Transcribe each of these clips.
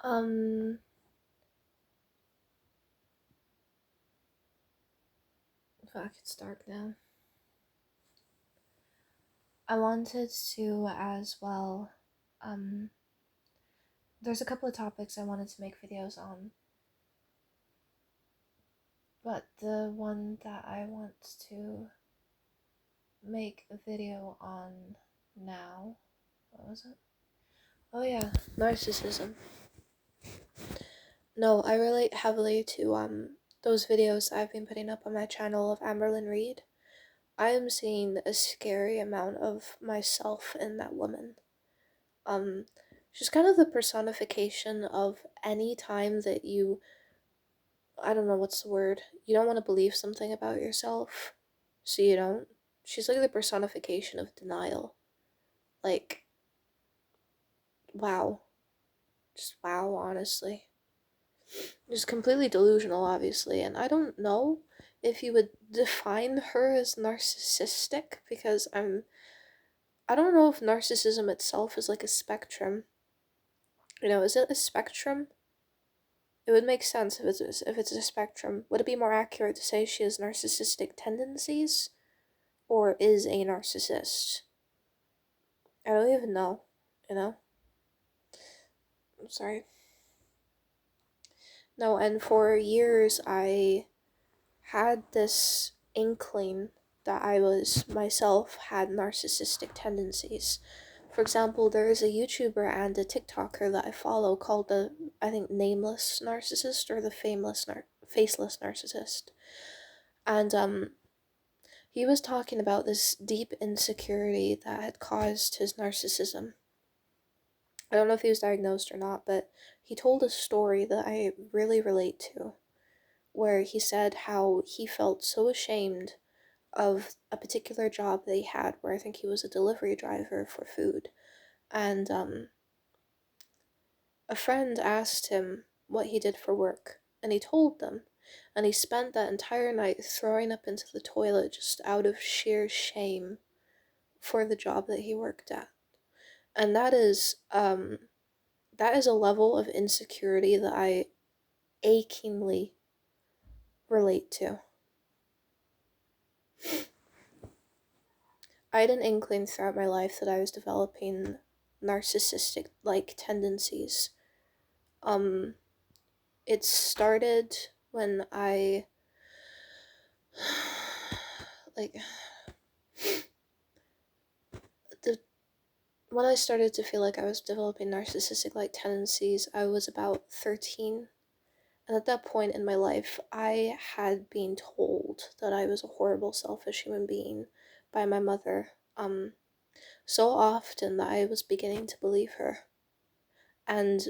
Um, Fuck, it's dark now. I wanted to as well, um, there's a couple of topics I wanted to make videos on, but the one that I want to make a video on now, what was it? Oh yeah, narcissism. No, I relate heavily to, those videos I've been putting up on my channel of Amberlyn Reed. I am seeing a scary amount of myself in that woman. Um, she's kind of the personification of any time that you, I don't know what's the word, you don't want to believe something about yourself, so you don't. She's like the personification of denial. Like, wow. Just wow, honestly. Just completely delusional, obviously, and I don't know if you would define her as narcissistic, because I don't know if narcissism itself is like a spectrum. Is it a spectrum? It would make sense if it's a spectrum. Would it be more accurate to say she has narcissistic tendencies, or is a narcissist? I don't even know. You know. I'm sorry. No, and for years I had this inkling that I was myself had narcissistic tendencies. For example, there is a YouTuber and a TikToker that I follow called the, I think, Nameless Narcissist or the Faceless Narcissist. And he was talking about this deep insecurity that had caused his narcissism. I don't know if he was diagnosed or not, but he told a story that I really relate to, where he said how he felt so ashamed of a particular job that he had, where I think he was a delivery driver for food. And a friend asked him what he did for work, and he told them. And he spent that entire night throwing up into the toilet just out of sheer shame for the job that he worked at. And that is a level of insecurity that I achingly relate to. I had an inkling throughout my life that I was developing narcissistic like tendencies. It started when I like the when I started to feel like I was developing narcissistic like tendencies, I was about 13. And at that point in my life, I had been told that I was a horrible, selfish human being by my mother, so often that I was beginning to believe her. And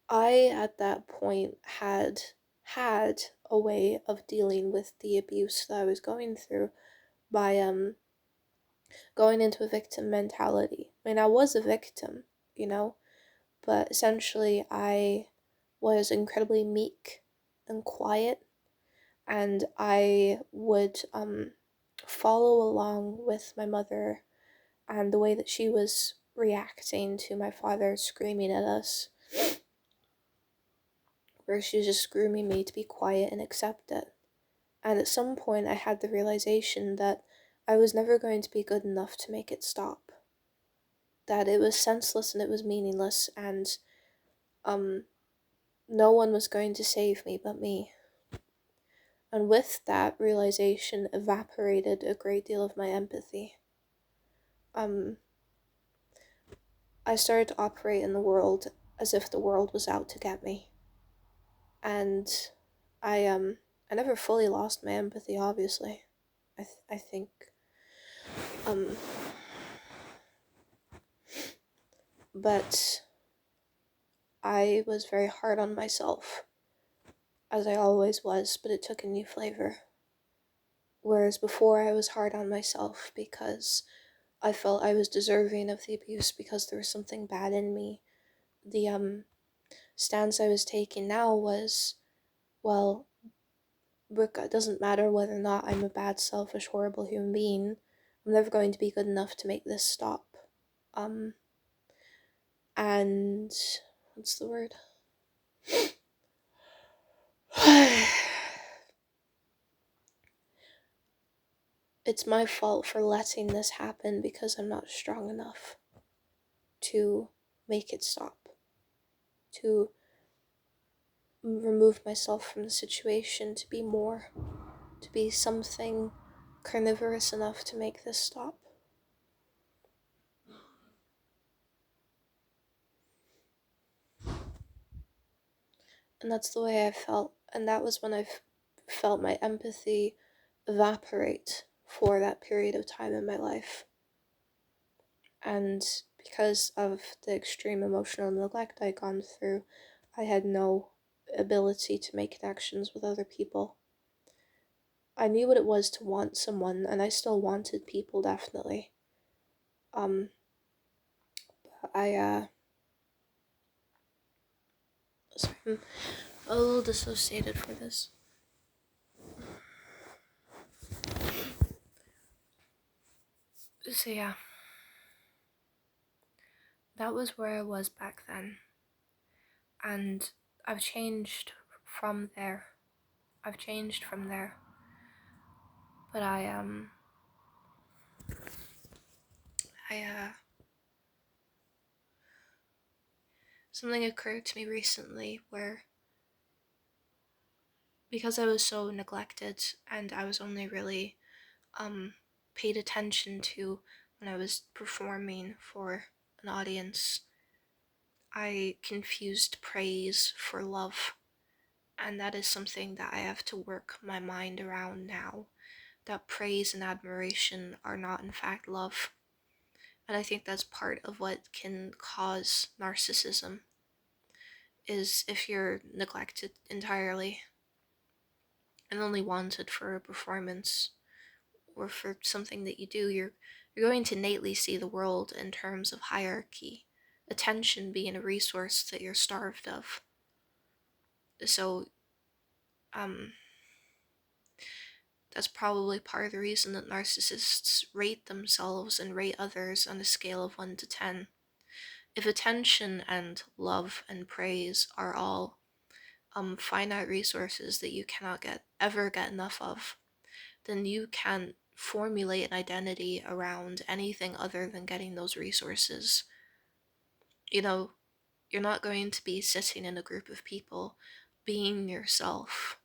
I, at that point, had a way of dealing with the abuse that I was going through by going into a victim mentality. I mean, I was a victim, you know, but essentially I was incredibly meek and quiet, and I would follow along with my mother and the way that she was reacting to my father screaming at us, where she was just grooming me to be quiet and accept it. And at some point I had the realization that I was never going to be good enough to make it stop. That it was senseless and it was meaningless, and no one was going to save me but me. And with that realization evaporated a great deal of my empathy. I started to operate in the world as if the world was out to get me. And I never fully lost my empathy, obviously. I think but I was very hard on myself, as I always was, but it took a new flavor. Whereas before I was hard on myself because I felt I was deserving of the abuse because there was something bad in me. The stance I was taking now was, well, Brooke, it doesn't matter whether or not I'm a bad, selfish, horrible human being. I'm never going to be good enough to make this stop. And what's the word? It's my fault for letting this happen because I'm not strong enough to make it stop, to remove myself from the situation, to be something carnivorous enough to make this stop. And that's the way I felt. And that was when I felt my empathy evaporate for that period of time in my life. And because of the extreme emotional neglect I'd gone through, I had no ability to make connections with other people. I knew what it was to want someone, and I still wanted people, definitely. I, sorry, I'm a little dissociated for this. So yeah, that was where I was back then. And I've changed from there. But something occurred to me recently where, because I was so neglected and I was only really paid attention to when I was performing for an audience, I confused praise for love. And that is something that I have to work my mind around now, that praise and admiration are not in fact love. And I think that's part of what can cause narcissism, is if you're neglected entirely and only wanted for a performance or for something that you do, you're going to innately see the world in terms of hierarchy, attention being a resource that you're starved of. So that's probably part of the reason that narcissists rate themselves and rate others on a scale of 1 to 10. If attention and love and praise are all finite resources that you cannot ever get enough of, then you can formulate an identity around anything other than getting those resources. You know, you're not going to be sitting in a group of people being yourself,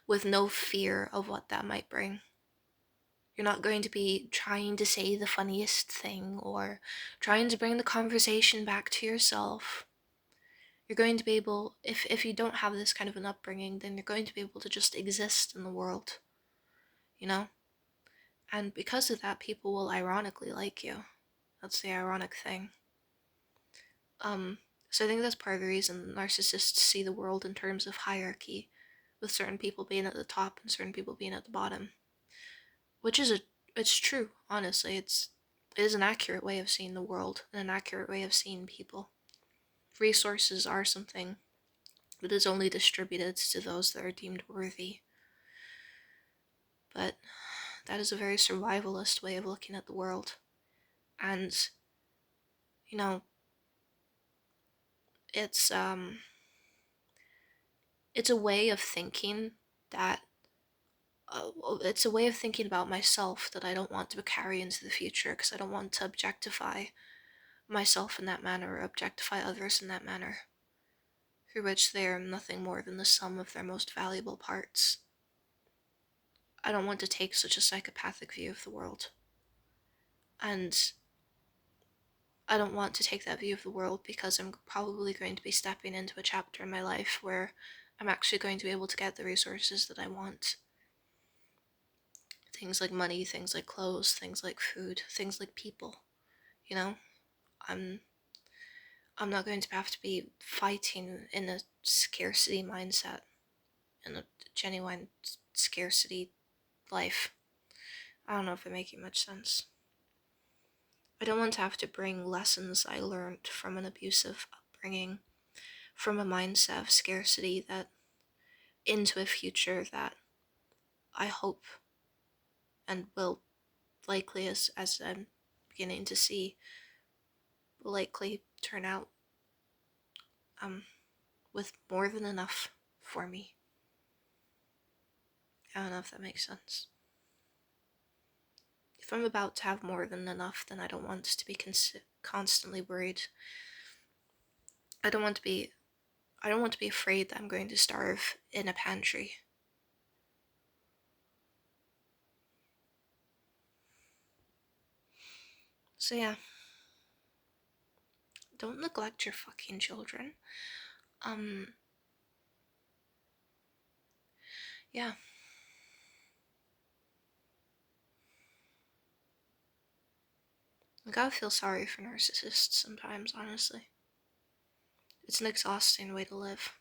with no fear of what that might bring. You're not going to be trying to say the funniest thing or trying to bring the conversation back to yourself. You're going to be able, if you don't have this kind of an upbringing, then you're going to be able to just exist in the world, you know? And because of that, people will ironically like you. That's the ironic thing. So I think that's part of the reason narcissists see the world in terms of hierarchy, with certain people being at the top and certain people being at the bottom. Which is it's true, honestly. It is an accurate way of seeing the world and an accurate way of seeing people. Resources are something that is only distributed to those that are deemed worthy. But that is a very survivalist way of looking at the world. And, you know, it's a way of thinking that it's a way of thinking about myself that I don't want to carry into the future, because I don't want to objectify myself in that manner or objectify others in that manner, through which they are nothing more than the sum of their most valuable parts. I don't want to take such a psychopathic view of the world. And I don't want to take that view of the world because I'm probably going to be stepping into a chapter in my life where I'm actually going to be able to get the resources that I want. Things like money, things like clothes, things like food, things like people. You know, I'm not going to have to be fighting in a scarcity mindset, in a genuine scarcity life. I don't know if I'm making much sense. I don't want to have to bring lessons I learned from an abusive upbringing, from a mindset of scarcity, that into a future that I hope and will likely, as I'm beginning to see, will likely turn out with more than enough for me. I don't know if that makes sense. If I'm about to have more than enough, then I don't want to be constantly worried. I don't want to be afraid that I'm going to starve in a pantry. So yeah, don't neglect your fucking children. Yeah. I gotta feel sorry for narcissists sometimes, honestly. It's an exhausting way to live.